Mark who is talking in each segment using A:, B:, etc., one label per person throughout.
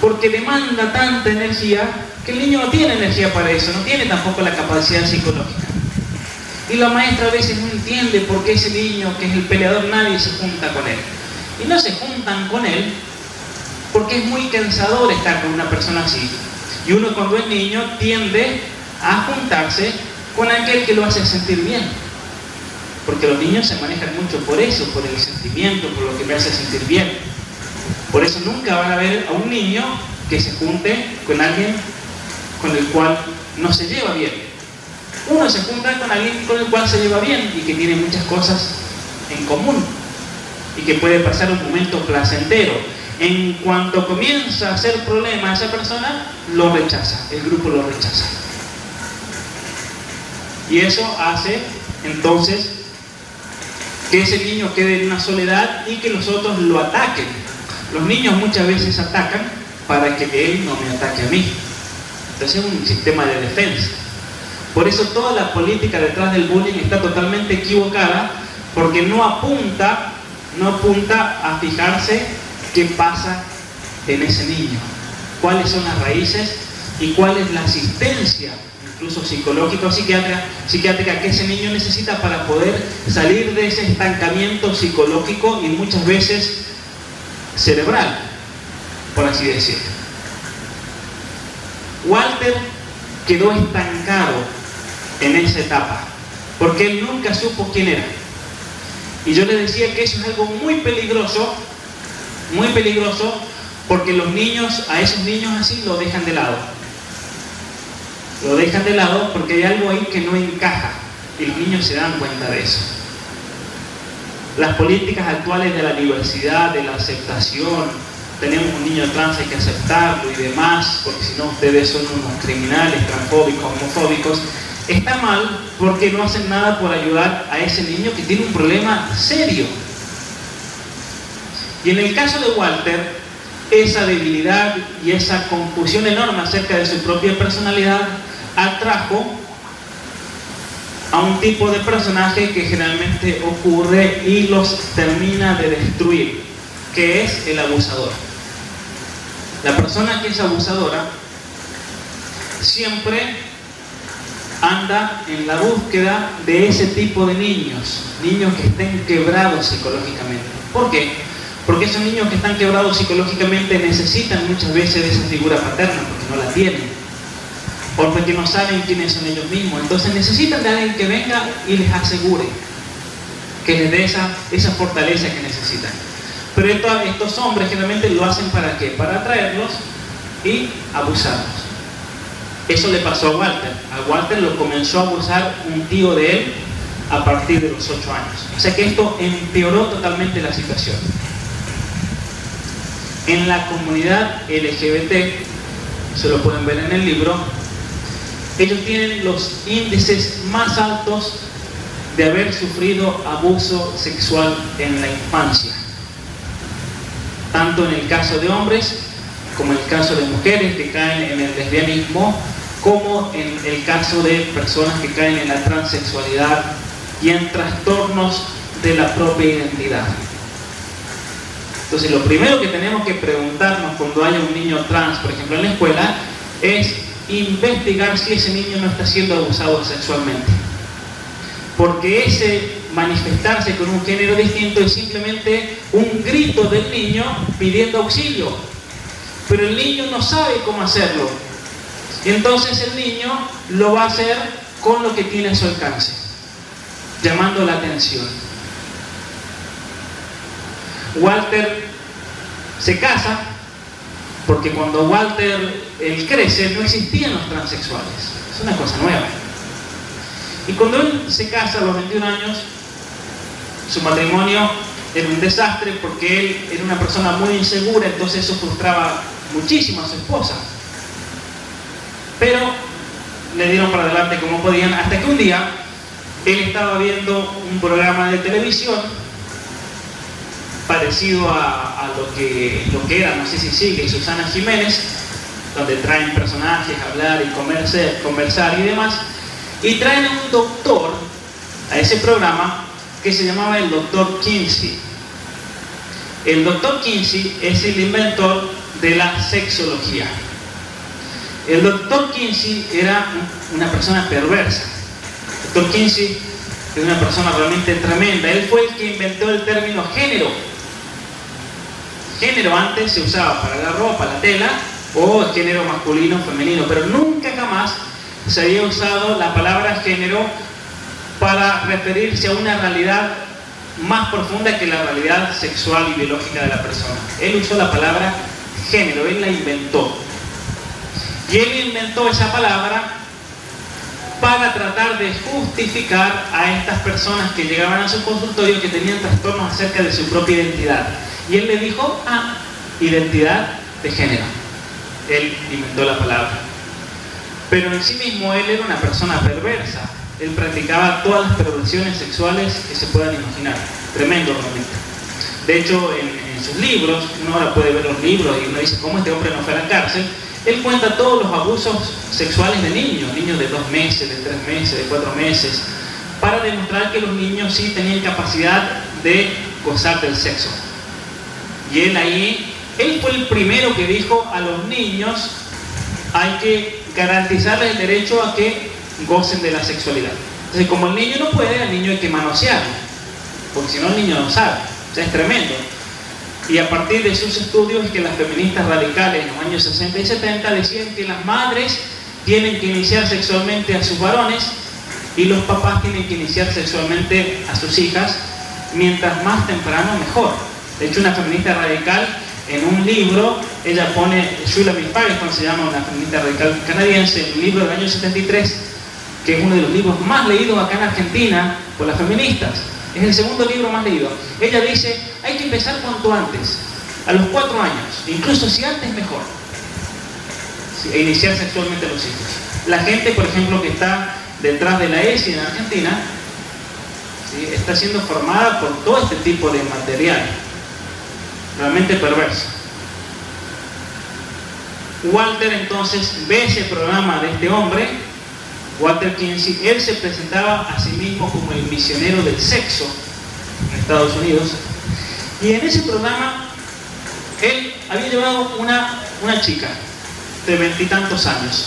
A: porque demanda tanta energía que el niño no tiene energía para eso, no tiene tampoco la capacidad psicológica. Y la maestra a veces no entiende por qué ese niño, que es el peleador, nadie se junta con él. Y no se juntan con él porque es muy cansador estar con una persona así. Y uno cuando es niño tiende a juntarse con aquel que lo hace sentir bien. Porque los niños se manejan mucho por eso, por el sentimiento, por lo que me hace sentir bien. Por eso nunca van a ver a un niño que se junte con alguien con el cual no se lleva bien. Uno se junta con alguien con el cual se lleva bien y que tiene muchas cosas en común y que puede pasar un momento placentero. En cuanto comienza a hacer problema a esa persona, lo rechaza, el grupo lo rechaza. Y eso hace entonces que ese niño quede en una soledad y que los otros lo ataquen. Los niños muchas veces atacan para que él no me ataque a mí. Entonces es un sistema de defensa. Por eso toda la política detrás del bullying está totalmente equivocada, porque no apunta a fijarse qué pasa en ese niño, cuáles son las raíces y cuál es la asistencia, incluso psicológica o psiquiátrica, que ese niño necesita para poder salir de ese estancamiento psicológico y muchas veces cerebral, por así decirlo. Walter quedó estancado en esa etapa porque él nunca supo quién era. Y yo le decía que eso es algo muy peligroso, porque los niños, a esos niños así, lo dejan de lado. Lo dejan de lado porque hay algo ahí que no encaja y los niños se dan cuenta de eso. Las políticas actuales de la diversidad, de la aceptación, tenemos un niño trans, hay que aceptarlo y demás, porque si no ustedes son unos criminales, transfóbicos, homofóbicos. Está mal porque no hacen nada por ayudar a ese niño que tiene un problema serio. Y en el caso de Walter, esa debilidad y esa confusión enorme acerca de su propia personalidad atrajo a un tipo de personaje que generalmente ocurre y los termina de destruir, que es el abusador. La persona que es abusadora siempre anda en la búsqueda de ese tipo de niños que estén quebrados psicológicamente. ¿Por qué? Porque esos niños que están quebrados psicológicamente necesitan muchas veces de esa figura paterna porque no la tienen, o porque no saben quiénes son ellos mismos. Entonces necesitan de alguien que venga y les asegure, que les dé esa fortaleza que necesitan. Pero estos hombres generalmente lo hacen ¿para qué? Para atraerlos y abusarlos. Eso le pasó a Walter. A Walter lo comenzó a abusar un tío de él a partir de los 8 años. O sea que esto empeoró totalmente la situación. En la comunidad LGBT, se lo pueden ver en el libro, ellos tienen los índices más altos de haber sufrido abuso sexual en la infancia. Tanto en el caso de hombres, como en el caso de mujeres que caen en el lesbianismo, como en el caso de personas que caen en la transexualidad y en trastornos de la propia identidad. Entonces, lo primero que tenemos que preguntarnos cuando haya un niño trans, por ejemplo, en la escuela, es investigar si ese niño no está siendo abusado sexualmente. Porque ese manifestarse con un género distinto es simplemente un grito del niño pidiendo auxilio. Pero el niño no sabe cómo hacerlo. Y entonces el niño lo va a hacer con lo que tiene a su alcance, llamando la atención. Walter se casa porque cuando Walter crece no existían los transexuales. Es una cosa nueva. Y cuando él se casa a los 21 años, su matrimonio era un desastre porque él era una persona muy insegura, entonces eso frustraba muchísimo a su esposa. Pero le dieron para adelante como podían, hasta que un día él estaba viendo un programa de televisión parecido a lo que era, no sé si sigue, Susana Jiménez, donde traen personajes a hablar y conversar y demás, y traen a un doctor a ese programa que se llamaba el doctor Kinsey. El doctor Kinsey es el inventor de la sexología. El doctor Kinsey era una persona perversa. El doctor Kinsey es una persona realmente tremenda. Él fue el que inventó el término género. Género antes se usaba para la ropa, la tela, o género masculino, femenino, pero nunca jamás se había usado la palabra género para referirse a una realidad más profunda que la realidad sexual y biológica de la persona. Él usó la palabra género, él la inventó. Y él inventó esa palabra para tratar de justificar a estas personas que llegaban a su consultorio que tenían trastornos acerca de su propia identidad. Y él le dijo, identidad de género. Él inventó la palabra. Pero en sí mismo él era una persona perversa. Él practicaba todas las perversiones sexuales que se puedan imaginar. Tremendo realmente. De hecho, en sus libros, uno ahora puede ver los libros y uno dice, ¿cómo este hombre no fue a la cárcel? Él cuenta todos los abusos sexuales de niños, niños de 2 meses, de 3 meses, de 4 meses, para demostrar que los niños sí tenían capacidad de gozar del sexo. Y él fue el primero que dijo a los niños, hay que garantizarles el derecho a que gocen de la sexualidad. Entonces, como el niño no puede, al niño hay que manosearlo, porque si no el niño no sabe. O sea, es tremendo. Y a partir de sus estudios es que las feministas radicales en los años 60 y 70 decían que las madres tienen que iniciar sexualmente a sus varones y los papás tienen que iniciar sexualmente a sus hijas, mientras más temprano mejor. De hecho, una feminista radical en un libro, ella pone, Shulamit Firestone se llama, una feminista radical canadiense, en un libro del año 73, que es uno de los libros más leídos acá en Argentina por las feministas. Es el segundo libro más leído. Ella dice, hay que empezar cuanto antes, a los 4 años, incluso si antes mejor, e iniciar sexualmente a los hijos. La gente, por ejemplo, que está detrás de la ESI en Argentina, ¿sí?, está siendo formada por todo este tipo de material, realmente perverso. Walter entonces ve ese programa de este hombre, Walter Kinsey. Él se presentaba a sí mismo como el misionero del sexo en Estados Unidos, y en ese programa él había llevado una chica de 20 y tantos años.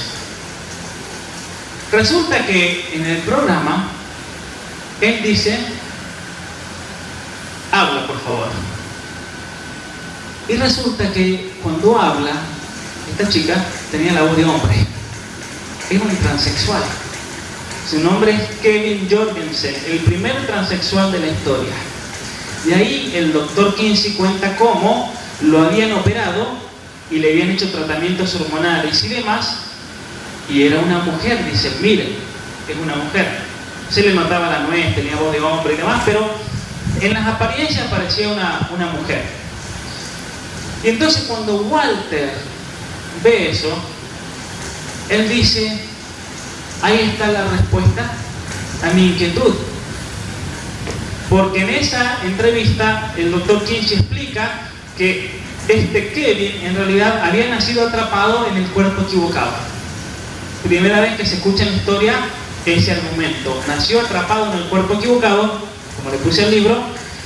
A: Resulta que en el programa él dice, habla por favor, y resulta que cuando habla, esta chica tenía la voz de hombre. Es un transexual. Su nombre es Kevin Jorgensen, el primer transexual de la historia. Y ahí el doctor Kinsey cuenta cómo lo habían operado y le habían hecho tratamientos hormonales y demás, y era una mujer. Dice, miren, es una mujer. Se le notaba la nuez, tenía voz de hombre y demás, pero en las apariencias parecía una mujer. Y entonces cuando Walter ve eso, él dice, ahí está la respuesta a mi inquietud. Porque en esa entrevista el doctor Kinsey explica que este Kevin en realidad había nacido atrapado en el cuerpo equivocado. Primera vez que se escucha en la historia ese argumento. Nació atrapado en el cuerpo equivocado, como le puse al libro,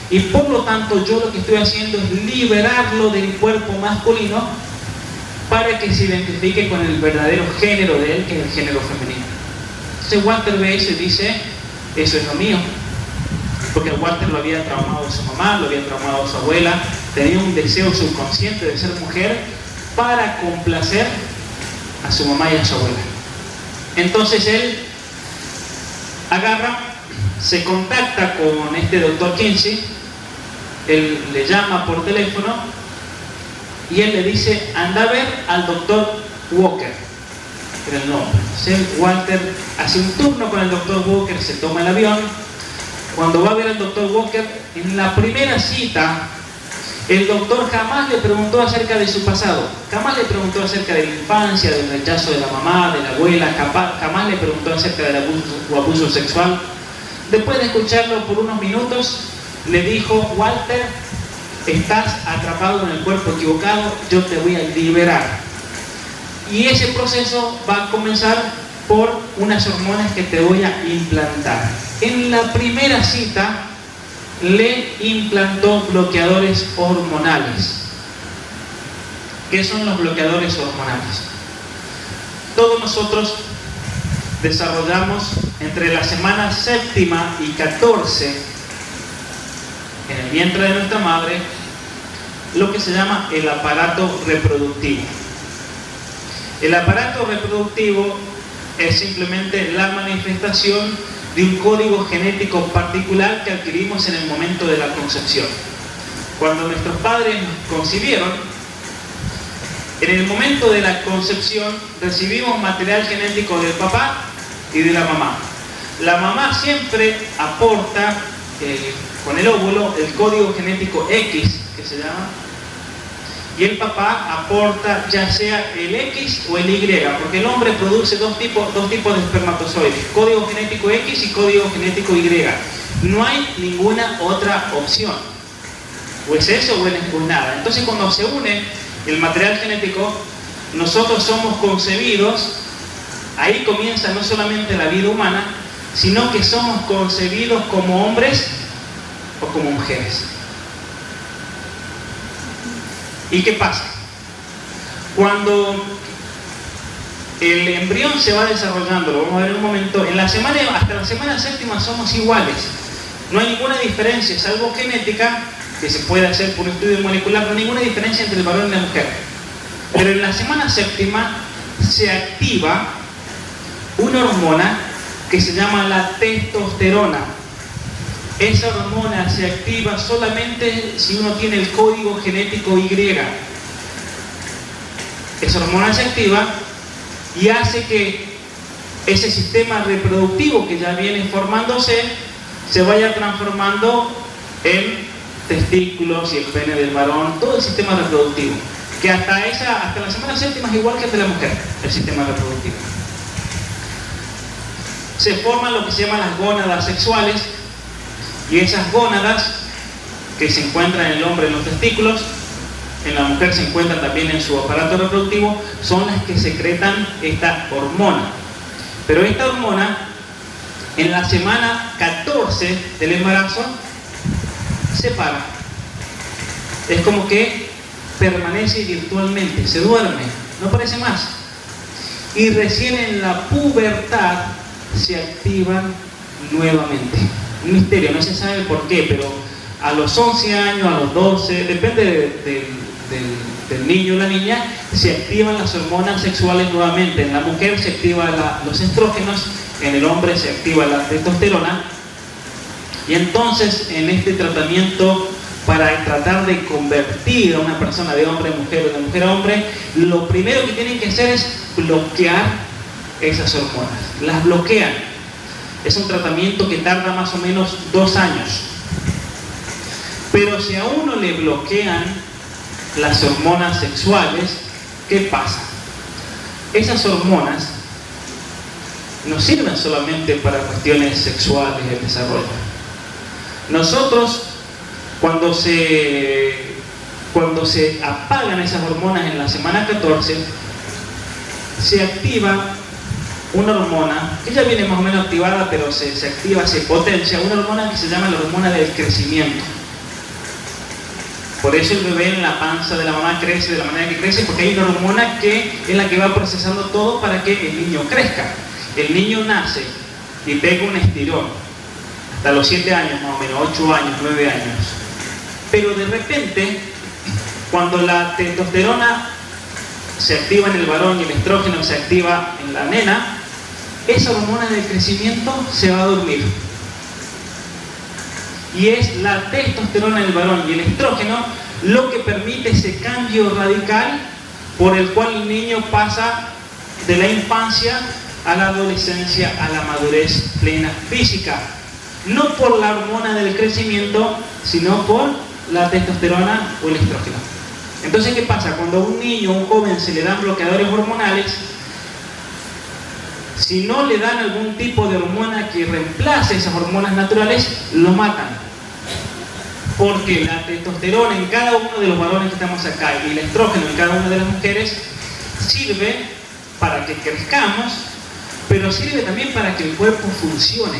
A: y por lo tanto yo lo que estoy haciendo es liberarlo del cuerpo masculino para que se identifique con el verdadero género de él, que es el género femenino. Entonces Walter ve eso y dice, eso es lo mío. Porque Walter lo había traumado a su mamá, lo había traumado a su abuela, tenía un deseo subconsciente de ser mujer para complacer a su mamá y a su abuela. Entonces él agarra, se contacta con este doctor Kinsey, él le llama por teléfono y él le dice, anda a ver al doctor Walker, que era el nombre. Entonces Walter hace un turno con el doctor Walker, se toma el avión. Cuando va a ver al doctor Walker, en la primera cita, el doctor jamás le preguntó acerca de su pasado, jamás le preguntó acerca de la infancia, del rechazo de la mamá, de la abuela, jamás le preguntó acerca del abuso sexual. Después de escucharlo por unos minutos, le dijo, Walter, estás atrapado en el cuerpo equivocado, yo te voy a liberar. Y ese proceso va a comenzar por unas hormonas que te voy a implantar. En la primera cita le implantó bloqueadores hormonales. ¿Qué son los bloqueadores hormonales? Todos nosotros desarrollamos entre la semana 7ª y 14 en el vientre de nuestra madre lo que se llama el aparato reproductivo. El aparato reproductivo es simplemente la manifestación de un código genético particular que adquirimos en el momento de la concepción. Cuando nuestros padres nos concibieron, en el momento de la concepción recibimos material genético del papá y de la mamá. La mamá siempre aporta con el óvulo el código genético X, que se llama, y el papá aporta ya sea el X o el Y, porque el hombre produce dos tipos de espermatozoides, código genético X y código genético Y. No hay ninguna otra opción, o es eso o es nada. Entonces cuando se une el material genético, nosotros somos concebidos, ahí comienza no solamente la vida humana, sino que somos concebidos como hombres o como mujeres. ¿Y qué pasa? Cuando el embrión se va desarrollando, lo vamos a ver en un momento, hasta la semana 7ª somos iguales. No hay ninguna diferencia, salvo genética, que se puede hacer por un estudio molecular, no hay ninguna diferencia entre el varón y la mujer. Pero en la semana 7ª se activa una hormona que se llama la testosterona. Esa hormona se activa solamente si uno tiene el código genético Y. Esa hormona se activa y hace que ese sistema reproductivo que ya viene formándose se vaya transformando en testículos y el pene del varón, todo el sistema reproductivo, que hasta la semana 7ª es igual que el de la mujer, el sistema reproductivo. Se forman lo que se llaman las gónadas sexuales, y esas gónadas que se encuentran en el hombre en los testículos, en la mujer se encuentran también en su aparato reproductivo, son las que secretan esta hormona. Pero esta hormona, en la semana 14 del embarazo, se para. Es como que permanece virtualmente, se duerme, no aparece más. Y recién en la pubertad se activan nuevamente. Un misterio, no se sabe por qué, pero a los 11 años, a los 12, depende del niño o la niña, se activan las hormonas sexuales nuevamente. En la mujer se activan los estrógenos, en el hombre se activa la testosterona. Y entonces en este tratamiento para tratar de convertir a una persona de hombre a mujer o de mujer a hombre, lo primero que tienen que hacer es bloquear esas hormonas. Las bloquean. Es un tratamiento que tarda más o menos 2 años. Pero si a uno le bloquean las hormonas sexuales, ¿qué pasa? Esas hormonas no sirven solamente para cuestiones sexuales y el desarrollo. Nosotros, cuando se apagan esas hormonas en la semana 14, se activa una hormona que ya viene más o menos activada, pero se activa, se potencia, una hormona que se llama la hormona del crecimiento. Por eso el bebé en la panza de la mamá crece de la manera que crece, porque hay una hormona que es la que va procesando todo para que el niño crezca. El niño nace y pega un estirón hasta los 7 años más o menos, 8 años, 9 años. Pero de repente, cuando la testosterona se activa en el varón y el estrógeno se activa en la nena, esa hormona del crecimiento se va a dormir. Y es la testosterona del varón y el estrógeno lo que permite ese cambio radical por el cual el niño pasa de la infancia a la adolescencia, a la madurez plena física. No por la hormona del crecimiento, sino por la testosterona o el estrógeno. Entonces, ¿qué pasa? Cuando a un niño o un joven se le dan bloqueadores hormonales, si no le dan algún tipo de hormona que reemplace esas hormonas naturales, lo matan. Porque la testosterona en cada uno de los varones que estamos acá y el estrógeno en cada una de las mujeres sirve para que crezcamos, pero sirve también para que el cuerpo funcione.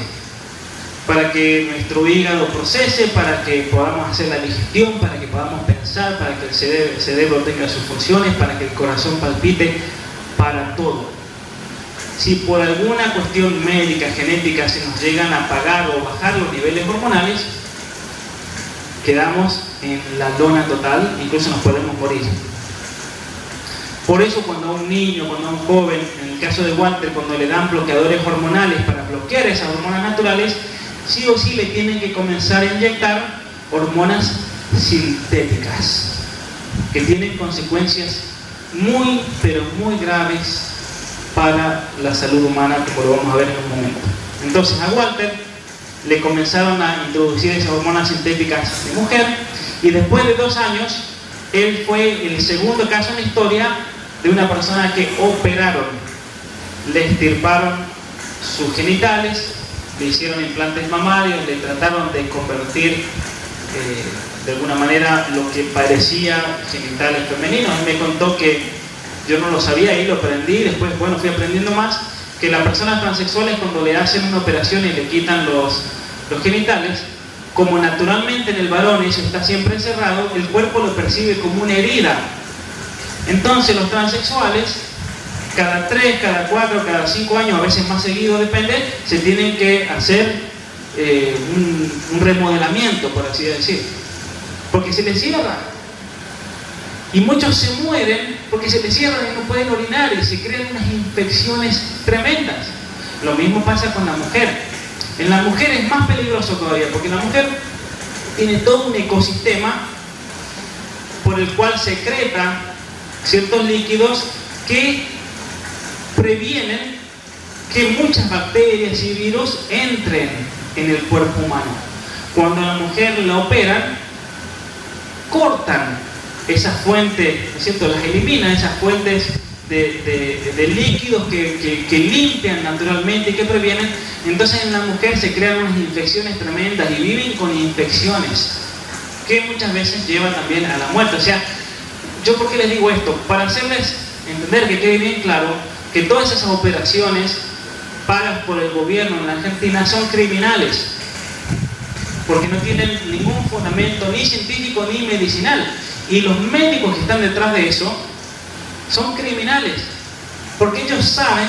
A: para que nuestro hígado procese, para que podamos hacer la digestión, para que podamos pensar, para que el cerebro tenga sus funciones, para que el corazón palpite, para todo. Si por alguna cuestión médica, genética, se nos llegan a apagar o bajar los niveles hormonales, quedamos en la lona total, incluso nos podemos morir. Por eso cuando a un niño, cuando a un joven, en el caso de Walter, cuando le dan bloqueadores hormonales para bloquear esas hormonas naturales, sí o sí le tienen que comenzar a inyectar hormonas sintéticas, que tienen consecuencias muy, pero muy graves para la salud humana, como lo vamos a ver en un momento. Entonces a Walter le comenzaron a introducir esas hormonas sintéticas de mujer, y después de 2 años, él fue el segundo caso en la historia de una persona que operaron, le extirparon sus genitales, le hicieron implantes mamarios, le trataron de convertir de alguna manera lo que parecía genitales femeninos. Él me contó que yo no lo sabía y lo aprendí, después bueno, fui aprendiendo más, que las personas transexuales cuando le hacen una operación y le quitan los genitales, como naturalmente en el varón eso está siempre encerrado, el cuerpo lo percibe como una herida. Entonces los transexuales, cada 3, cada 4, cada 5 años, a veces más seguido, depende, se tienen que hacer un remodelamiento, por así decir, porque se les cierra. Y muchos se mueren porque se les cierran y no pueden orinar y se crean unas infecciones tremendas. Lo mismo pasa con la mujer. En la mujer es más peligroso todavía, porque la mujer tiene todo un ecosistema por el cual secreta ciertos líquidos que previenen que muchas bacterias y virus entren en el cuerpo humano. Cuando a la mujer la operan, cortan esas fuentes, ¿no es cierto? Las eliminan, esas fuentes de líquidos que limpian naturalmente y que previenen. Entonces en la mujer se crean unas infecciones tremendas y viven con infecciones que muchas veces llevan también a la muerte. O sea, ¿yo por qué les digo esto? Para hacerles entender, que quede bien claro, que todas esas operaciones pagas por el gobierno en la Argentina son criminales, porque no tienen ningún fundamento ni científico ni medicinal. Y los médicos que están detrás de eso son criminales, porque ellos saben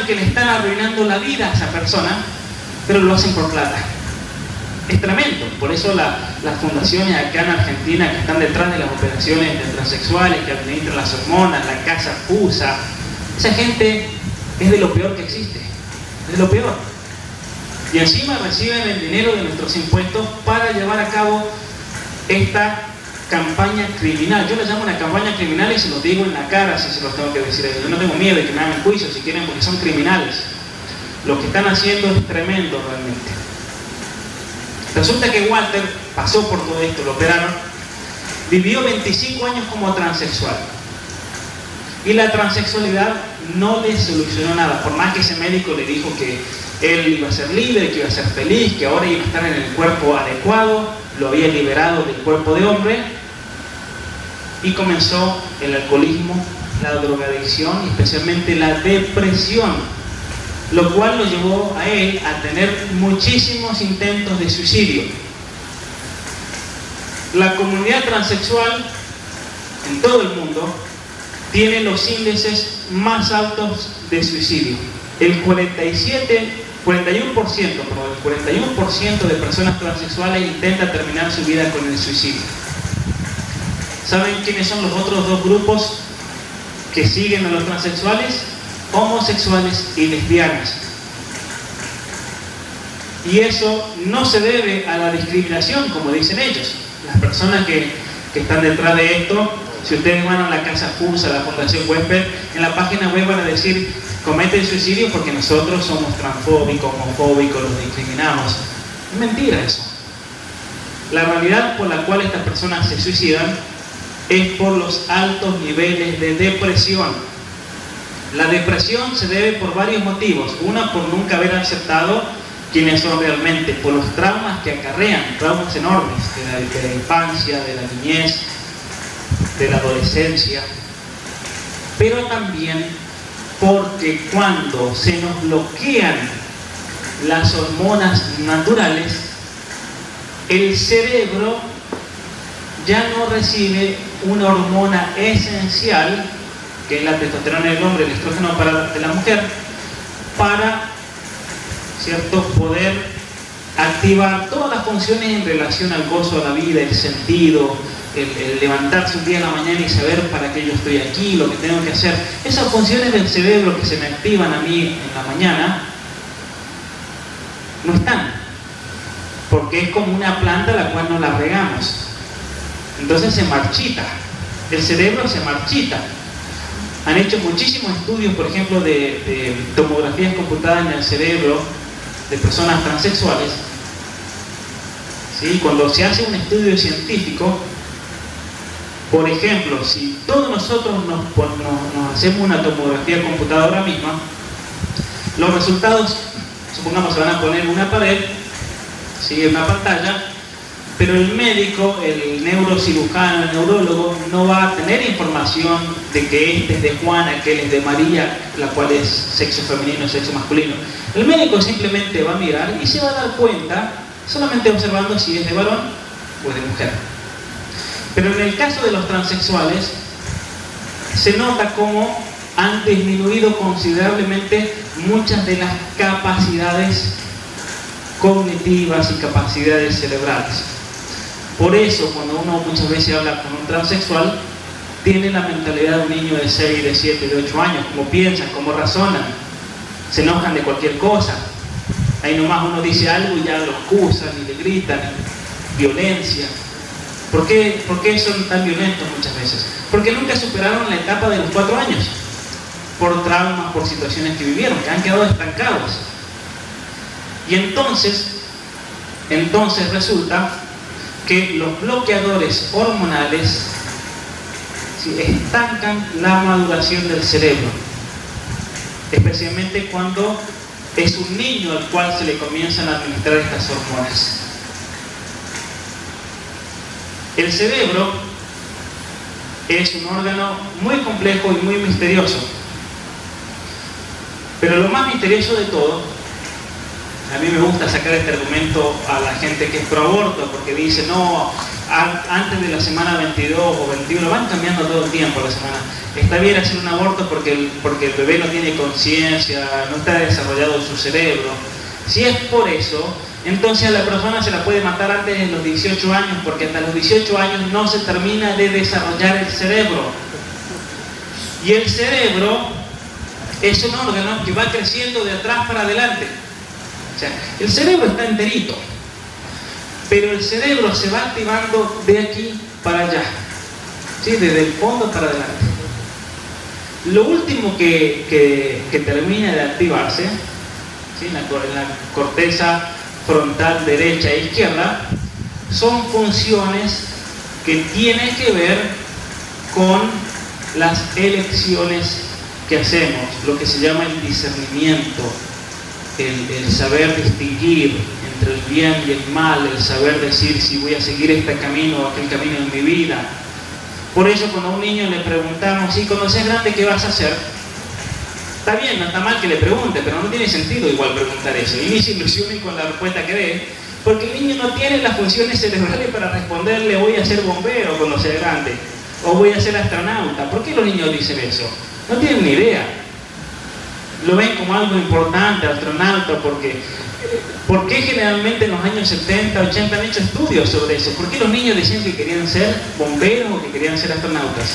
A: que le están arruinando la vida a esa persona, pero lo hacen por plata. Es tremendo. Por eso las fundaciones acá en Argentina que están detrás de las operaciones de transexuales, que administran las hormonas, la casa FUSA, esa gente es de lo peor que existe, es de lo peor. Y encima reciben el dinero de nuestros impuestos para llevar a cabo esta campaña criminal. Yo le llamo una campaña criminal y se los digo en la cara si se los tengo que decir a ellos. Yo no tengo miedo de que me hagan juicio si quieren, porque son criminales. Lo que están haciendo es tremendo realmente. Resulta que Walter pasó por todo esto, lo operaron, vivió 25 años como transexual. Y la transexualidad no le solucionó nada, por más que ese médico le dijo que él iba a ser libre, que iba a ser feliz, que ahora iba a estar en el cuerpo adecuado, lo había liberado del cuerpo de hombre, y comenzó el alcoholismo, la drogadicción y especialmente la depresión, lo cual lo llevó a él a tener muchísimos intentos de suicidio. La comunidad transexual en todo el mundo tiene los índices más altos de suicidio. El 41% de personas transexuales intenta terminar su vida con el suicidio. ¿Saben quiénes son los otros 2 grupos que siguen a los transexuales? Homosexuales y lesbianas. Y eso no se debe a la discriminación, como dicen ellos. Las personas que están detrás de esto, si ustedes van a la Casa FUSA, a la Fundación Huésped, en la página web van a decir: cometen suicidio porque nosotros somos transfóbicos, homofóbicos, los discriminamos. Es mentira eso. La realidad por la cual estas personas se suicidan es por los altos niveles de depresión. La depresión se debe por varios motivos. Una, por nunca haber aceptado quiénes son realmente, por los traumas que acarrean, traumas enormes de la infancia, de la niñez, de la adolescencia, pero también porque cuando se nos bloquean las hormonas naturales, el cerebro ya no recibe una hormona esencial, que es la testosterona del hombre, el estrógeno de la mujer, para, ¿cierto?, poder activar todas las funciones en relación al gozo de la vida, el sentido, el levantarse un día en la mañana y saber para qué yo estoy aquí, lo que tengo que hacer. Esas funciones del cerebro que se me activan a mí en la mañana no están, porque es como una planta a la cual no la regamos. Entonces se marchita, el cerebro se marchita. Han hecho muchísimos estudios, por ejemplo, de tomografías computadas en el cerebro de personas transexuales. ¿Sí? Cuando se hace un estudio científico, por ejemplo, si todos nosotros nos hacemos una tomografía computada ahora misma, los resultados, supongamos, se van a poner en una pared, ¿sí?, en una pantalla, pero el médico, el neurocirujano, el neurólogo, no va a tener información de que este es de Juana, aquel es de María, la cual es sexo femenino, sexo masculino. El médico simplemente va a mirar y se va a dar cuenta, solamente observando si es de varón o es de mujer. Pero en el caso de los transexuales, se nota cómo han disminuido considerablemente muchas de las capacidades cognitivas y capacidades cerebrales. Por eso, cuando uno muchas veces habla con un transexual, tiene la mentalidad de un niño de 6, de 7, de 8 años, cómo piensan, cómo razonan, se enojan de cualquier cosa. Ahí nomás uno dice algo y ya lo acusan y le gritan, violencia. ¿Por qué son tan violentos muchas veces? Porque nunca superaron la etapa de los 4 años, por traumas, por situaciones que vivieron, que han quedado estancados. Y entonces resulta que los bloqueadores hormonales, ¿sí?, estancan la maduración del cerebro, especialmente cuando es un niño al cual se le comienzan a administrar estas hormonas. El cerebro es un órgano muy complejo y muy misterioso, pero lo más misterioso de todo, a mí me gusta sacar este argumento a la gente que es pro aborto, porque dice, no, antes de la semana 22 o 21, van cambiando todo el tiempo la semana, está bien hacer un aborto porque el bebé no tiene conciencia, no está desarrollado su cerebro. Si es por eso, entonces a la persona se la puede matar antes de los 18 años, porque hasta los 18 años no se termina de desarrollar el cerebro. Y el cerebro es un órgano que va creciendo de atrás para adelante. O sea, el cerebro está enterito, pero el cerebro se va activando de aquí para allá, ¿sí?, desde el fondo para adelante. Lo último que termina de activarse, ¿sí?, en la corteza frontal derecha e izquierda, son funciones que tienen que ver con las elecciones que hacemos, lo que se llama el discernimiento, el saber distinguir entre el bien y el mal, el saber decir si voy a seguir este camino o aquel camino en mi vida. Por eso cuando a un niño le preguntamos, si cuando seas grande, ¿qué vas a hacer? Está bien, no está mal que le pregunte, pero no tiene sentido igual preguntar eso. Y ni se ilusionen con la respuesta que dé, porque el niño no tiene las funciones cerebrales para responderle voy a ser bombero cuando sea grande, o voy a ser astronauta. ¿Por qué los niños dicen eso? No tienen ni idea. Lo ven como algo importante, astronauta, ¿por qué generalmente en los años 70, 80 han hecho estudios sobre eso? ¿Por qué los niños decían que querían ser bomberos o que querían ser astronautas?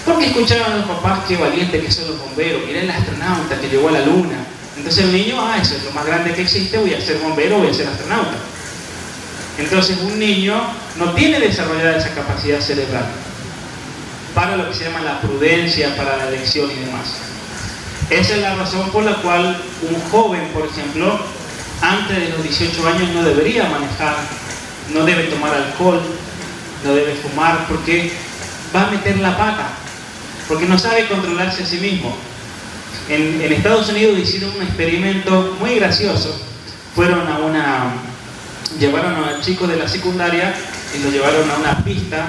A: Porque escuchaban a los papás qué valientes que son los bomberos, mirá el astronauta que llegó a la luna. Entonces el niño, eso es lo más grande que existe, voy a ser bombero, voy a ser astronauta. Entonces un niño no tiene desarrollada esa capacidad cerebral para lo que se llama la prudencia, para la elección y demás. Esa es la razón por la cual un joven, por ejemplo, antes de los 18 años no debería manejar, no debe tomar alcohol, no debe fumar, porque va a meter la pata, porque no sabe controlarse a sí mismo. En Estados Unidos hicieron un experimento muy gracioso. Llevaron a chicos de la secundaria y los llevaron a una pista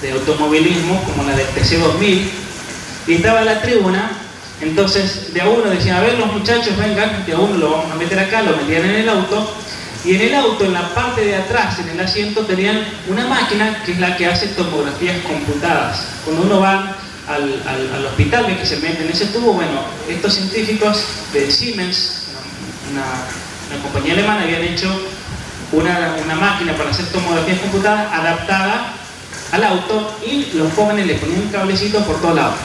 A: de automovilismo como la del TC2000, y estaba la tribuna Entonces de a uno decían, a ver los muchachos, vengan, de a uno lo vamos a meter acá, lo metían en el auto, y en el auto, en la parte de atrás, en el asiento, tenían una máquina que es la que hace tomografías computadas. Cuando uno va al hospital, ve que se mete en ese tubo. Bueno, estos científicos de Siemens, una compañía alemana, habían hecho una máquina para hacer tomografías computadas adaptada al auto, y los jóvenes le ponían un cablecito por todos lados.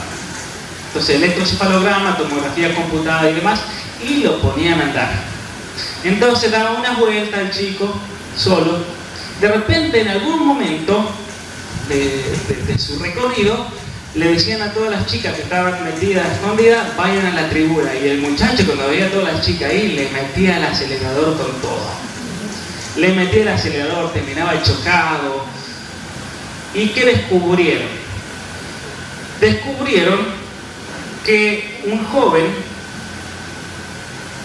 A: Entonces electrocefalograma, tomografía computada y demás, y lo ponían a andar. Entonces daba una vuelta el chico solo. De repente, en algún momento de su recorrido, le decían a todas las chicas que estaban metidas, escondidas, vayan a la tribuna. Y el muchacho, cuando veía a todas las chicas ahí, le metía el acelerador con todo. Le metía el acelerador, terminaba chocado. ¿Y qué descubrieron? Descubrieron que un joven,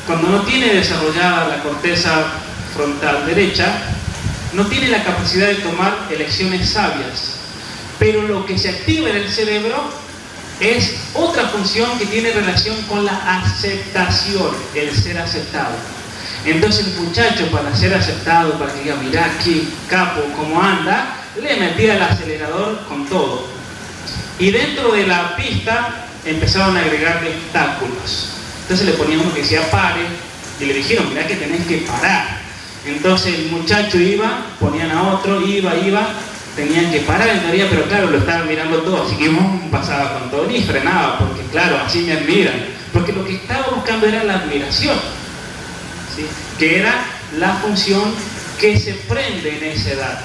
A: cuando no tiene desarrollada la corteza frontal derecha, no tiene la capacidad de tomar elecciones sabias. Pero lo que se activa en el cerebro es otra función que tiene relación con la aceptación, el ser aceptado. Entonces el muchacho, para ser aceptado, para que diga, mirá qué capo, cómo anda, le metía el acelerador con todo. Y dentro de la pista empezaron a agregarle obstáculos. Entonces le ponían uno que decía pare, y le dijeron, mirá que tenés que parar. Entonces el muchacho iba, ponían a otro, iba, tenían que parar en teoría, pero claro, lo estaban mirando todo, así que pasaba con todo, ni frenaba, porque claro, así me admiran. Porque lo que estaba buscando era la admiración, ¿sí? Que era la función que se prende en esa edad.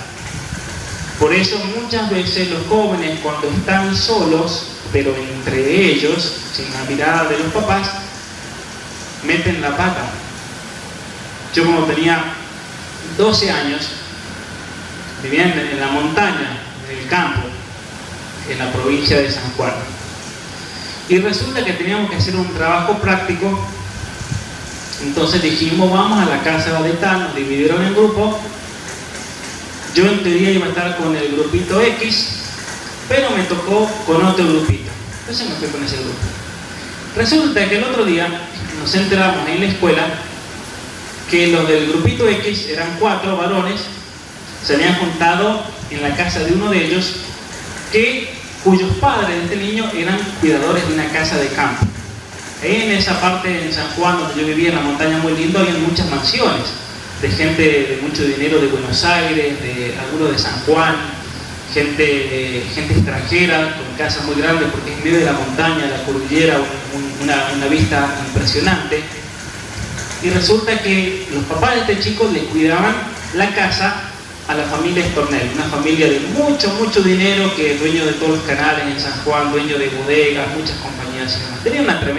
A: Por eso muchas veces los jóvenes, cuando están solos, pero entre ellos, sin la mirada de los papás, meten la pata. Yo, como tenía 12 años, vivía en la montaña, en el campo, en la provincia de San Juan. Y resulta que teníamos que hacer un trabajo práctico. Entonces dijimos, vamos a la casa de tal, nos dividieron en grupos. Yo en teoría iba a estar con el grupito X, pero me tocó con otro grupito. Entonces me fui con ese grupo. Resulta que el otro día nos enteramos en la escuela que los del grupito X, eran 4 varones, se habían juntado en la casa de uno de ellos, cuyos padres de este niño eran cuidadores de una casa de campo. En esa parte, en San Juan, donde yo vivía, en la montaña muy lindo, había muchas mansiones de gente de mucho dinero de Buenos Aires, de algunos de San Juan, gente extranjera, con casas muy grandes, porque en medio de la montaña, la cordillera, una vista impresionante. Y resulta que los papás de este chico le cuidaban la casa a la familia Estornel, una familia de mucho dinero, que es dueño de todos los canales en San Juan, dueño de bodegas, muchas compañías y demás. Tenía una tremenda